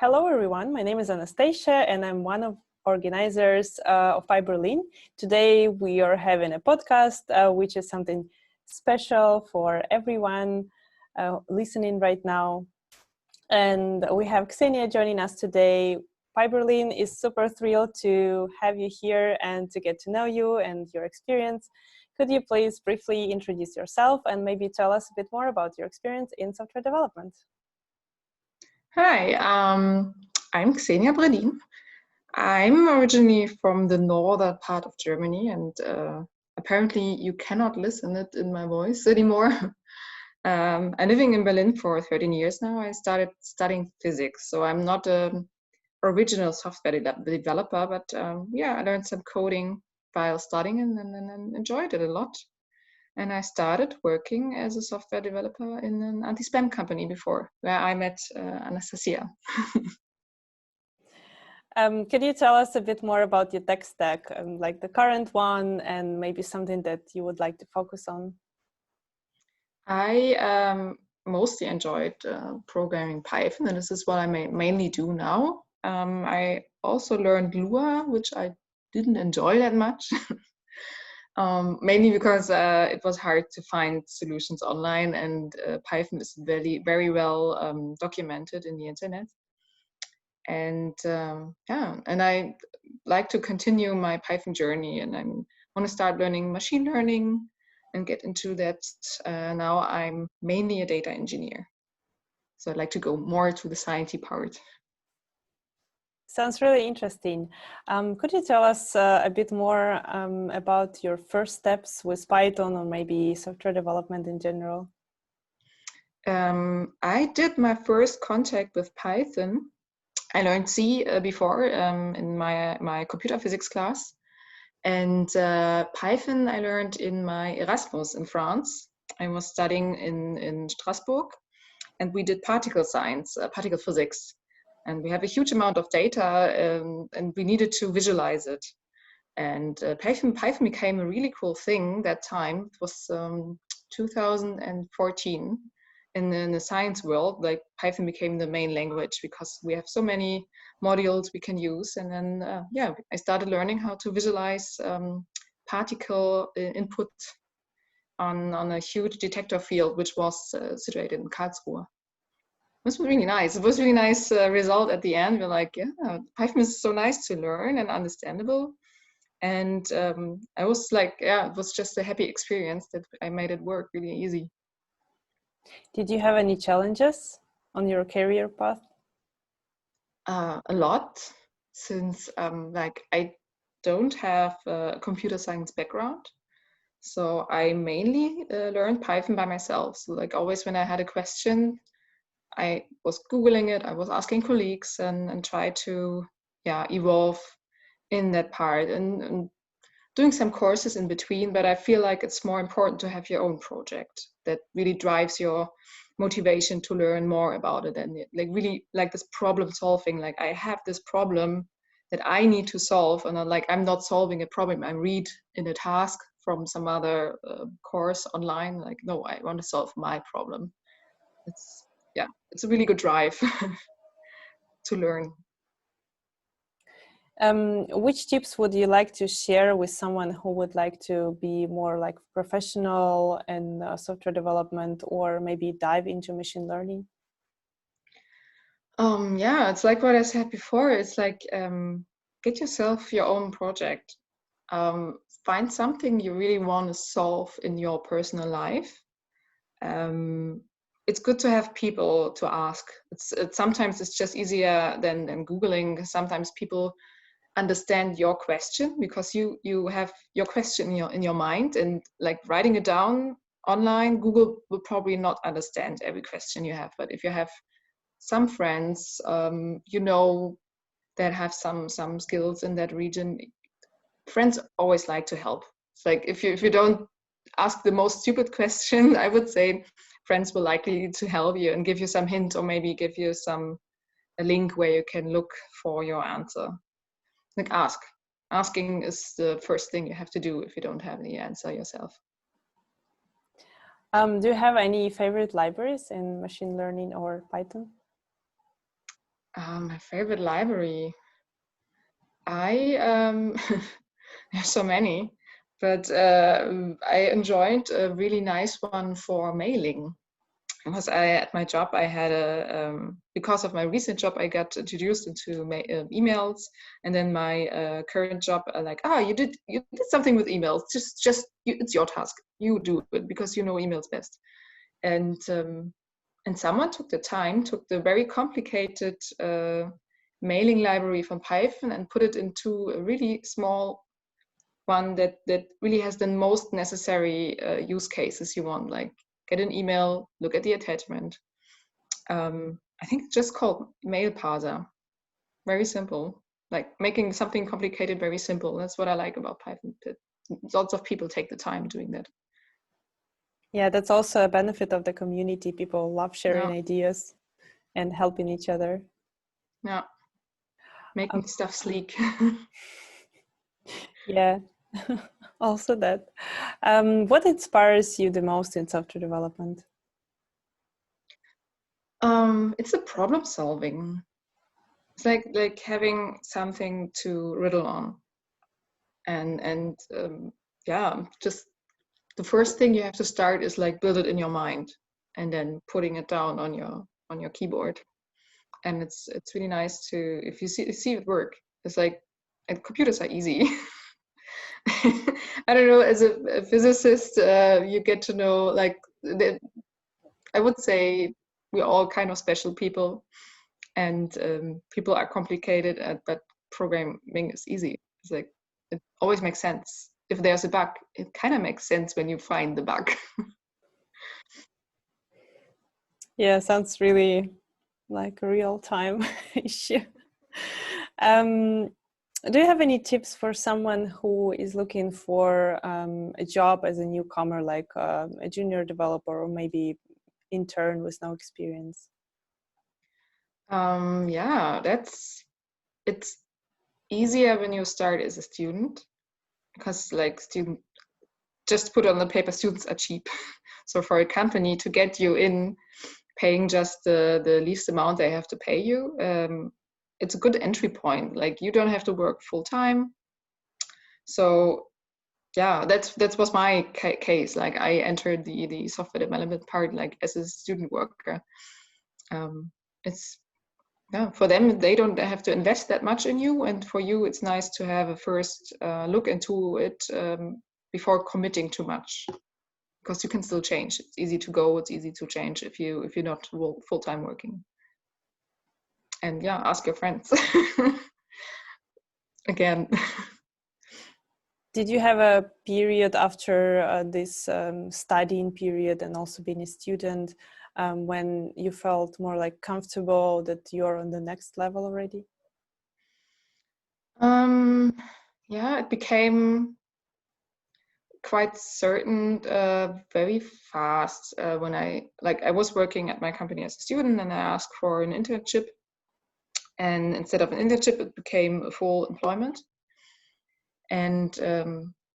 Hello, everyone. My name is Anastasia, and I'm one of organizers of PyBerlin. Today, we are having a podcast, which is something special for everyone listening right now. And we have Xenia joining us today. PyBerlin is super thrilled to have you here and to get to know you and your experience. Could you please briefly introduce yourself and maybe tell us a bit more about your experience in software development? Hi, I'm Xenia Breddin. I'm originally from the northern part of Germany, and apparently you cannot listen it in my voice anymore. I'm living in Berlin for 13 years now. I started studying physics, so I'm not an original software developer, but yeah, I learned some coding while studying and enjoyed it a lot. And I started working as a software developer in an anti-spam company before, where I met Anastasia. Could you tell us a bit more about your tech stack, like the current one, and maybe something that you would like to focus on? I mostly enjoyed programming Python, and this is what I mainly do now. I also learned Lua, which I didn't enjoy that much. Mainly because it was hard to find solutions online, and Python is very well documented in the internet. And yeah, and I like to continue my Python journey, and I want to start learning machine learning and get into that. Now I'm mainly a data engineer, so I'd like to go more to the sciencey part. Sounds really interesting. Could you tell us a bit more about your first steps with Python or maybe software development in general? I did my first contact with Python. I learned C before in my computer physics class. And Python I learned in my Erasmus in France. I was studying in Strasbourg, and we did particle science, particle physics. And we have a huge amount of data, and we needed to visualize it. And Python became a really cool thing that time. It was 2014. In the science world, like Python became the main language because we have so many modules we can use. And then, yeah, I started learning how to visualize particle input on a huge detector field, which was situated in Karlsruhe. It was really nice. It was a really nice result at the end. We're like, yeah, Python is so nice to learn and understandable. And I was like, yeah, it was just a happy experience that I made it work really easy. Did you have any challenges on your career path? A lot, since like I don't have a computer science background. So I mainly learned Python by myself. So like always when I had a question, I was Googling it, I was asking colleagues and try to, yeah, evolve in that part and doing some courses in between. But I feel like it's more important to have your own project that really drives your motivation to learn more about it, and like really like this problem solving. Like I have this problem that I need to solve, and I'm not solving a problem I read in a task from some other course online. Like, no, I want to solve my problem. It's a really good drive to learn. Which tips would you like to share with someone who would like to be more like professional in software development or maybe dive into machine learning? Yeah, it's like what I said before. It's like get yourself your own project. Find something you really want to solve in your personal life. It's good to have people to ask. Sometimes it's just easier than Googling. Sometimes people understand your question because you have your question in your mind, and like writing it down online, Google will probably not understand every question you have. But if you have some friends, you know, that have some skills in that region, friends always like to help. It's like if you don't ask the most stupid question, I would say friends will likely to help you and give you some hint, or maybe give you a link where you can look for your answer. Like asking is the first thing you have to do if you don't have the answer yourself. Do you have any favorite libraries in machine learning or Python? My favorite library. I have so many, but I enjoyed a really nice one for mailing. Because at my job, I had because of my recent job, I got introduced into emails, and then my current job, like, you did something with emails. It's your task. You do it because you know emails best. And someone took the very complicated mailing library from Python and put it into a really small one that really has the most necessary use cases you want, like get an email, look at the attachment. I think it's just called mail parser. Very simple, like making something complicated very simple. That's what I like about Python. Lots of people take the time doing that. Yeah, that's also a benefit of the community. People love sharing ideas and helping each other. Yeah, making stuff sleek. Yeah, also that. What inspires you the most in software development? It's the problem solving. It's like having something to riddle on, and just the first thing you have to start is like build it in your mind, and then putting it down on your keyboard. And it's really nice to if you see it work. It's like, and computers are easy. I don't know, as a physicist, you get to know, like, I would say we're all kind of special people, and people are complicated, but programming is easy. It's like, it always makes sense. If there's a bug, it kind of makes sense when you find the bug. Yeah, sounds really like a real-time issue. Do you have any tips for someone who is looking for a job as a newcomer, like a junior developer or maybe intern with no experience? It's easier when you start as a student, because like just put on the paper, students are cheap. So for a company to get you in paying just the least amount they have to pay you, it's a good entry point. Like, you don't have to work full time. So yeah, that was my case. Like, I entered the software development part like as a student worker. It's for them, they don't have to invest that much in you, and for you it's nice to have a first look into it before committing too much, because you can still change. It's easy to go, it's easy to change if you're not full-time working. And yeah, ask your friends. Again. Did you have a period after this studying period and also being a student when you felt more like comfortable that you're on the next level already? Yeah, it became quite certain very fast when I was working at my company as a student, and I asked for an internship, and instead of an internship it became a full employment. And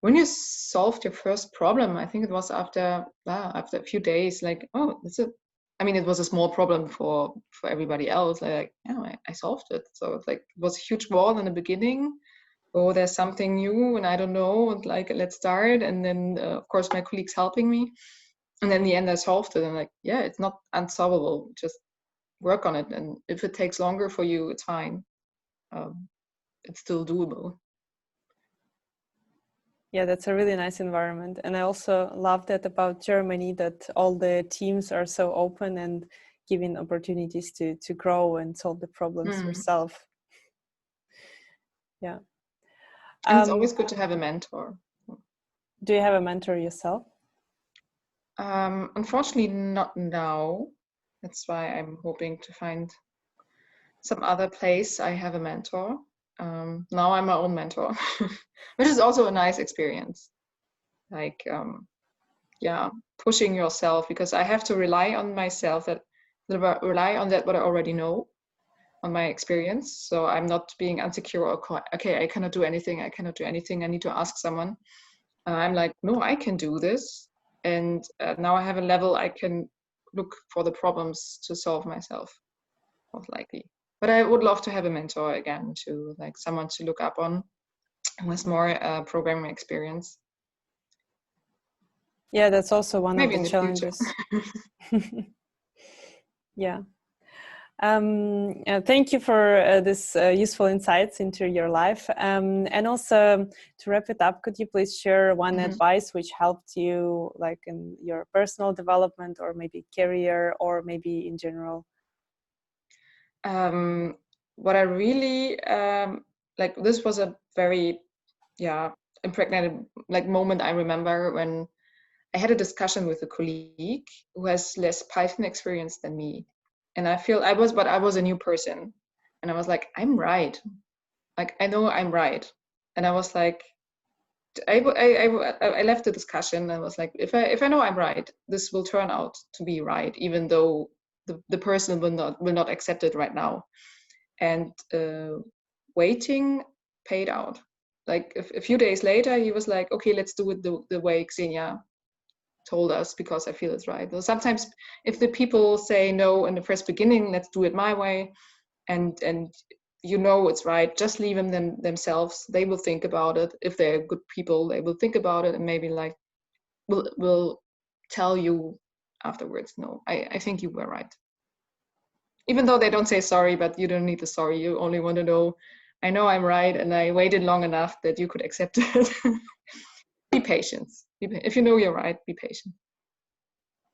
when you solved your first problem, I think it was after a few days, like, oh, it was a small problem for everybody else. I solved it. So it's like, it was a huge wall in the beginning. Oh, there's something new and I don't know, and like, let's start. And then of course my colleagues helping me, and then in the end I solved it. And like, yeah, it's not unsolvable, just work on it, and if it takes longer for you, it's fine. It's still doable. Yeah, that's a really nice environment. And I also love that about Germany, that all the teams are so open and giving opportunities to grow and solve the problems yourself. Yeah. And it's always good to have a mentor. Do you have a mentor yourself? Unfortunately, not now. That's why I'm hoping to find some other place I have a mentor. Now I'm my own mentor, which is also a nice experience. Like, pushing yourself, because I have to rely on myself, rely on that what I already know, on my experience. So I'm not being insecure or okay, I cannot do anything. I need to ask someone. I'm like, no, I can do this. And now I have a level I can look for the problems to solve myself, most likely. But I would love to have a mentor again, to like someone to look up on who has more programming experience. Yeah, that's also one Maybe of in the the challenges. Yeah. Thank you for this useful insights into your life. And also, to wrap it up, could you please share one advice which helped you, like in your personal development, or maybe career, or maybe in general? What I really like, this was a very impregnated like moment. I remember when I had a discussion with a colleague who has less Python experience than me, and I was a new person, and I was like, I'm right, like I know I'm right, and I was like, I left the discussion and I was like, if I know I'm right, this will turn out to be right, even though the person will not accept it right now. And waiting paid out. Like a few days later, he was like, okay, let's do it the way Xenia told us, because I feel it's right. So sometimes if the people say no in the first beginning, let's do it my way, and you know it's right, just leave them themselves. They will think about it. If they're good people, they will think about it and maybe like will tell you afterwards, no, I think you were right. Even though they don't say sorry, but you don't need the sorry. You only want to know, I know I'm right and I waited long enough that you could accept it. Be patient. If you know you're right, be patient.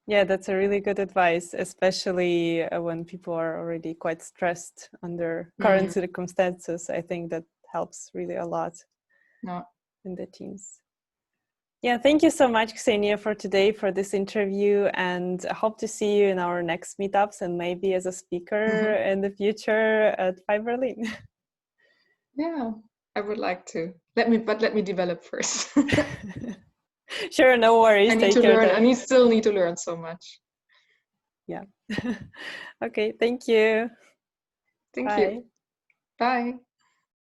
Yeah, that's a really good advice, especially when people are already quite stressed under current circumstances. I think that helps really a lot in the teams. Yeah, thank you so much, Xenia, for today, for this interview, and I hope to see you in our next meetups and maybe as a speaker in the future at PyBerlin. Yeah, I would like to. Let me develop first. Sure, no worries. I need to learn. I still need to learn so much. Yeah. Okay, thank you. Thank you. Bye.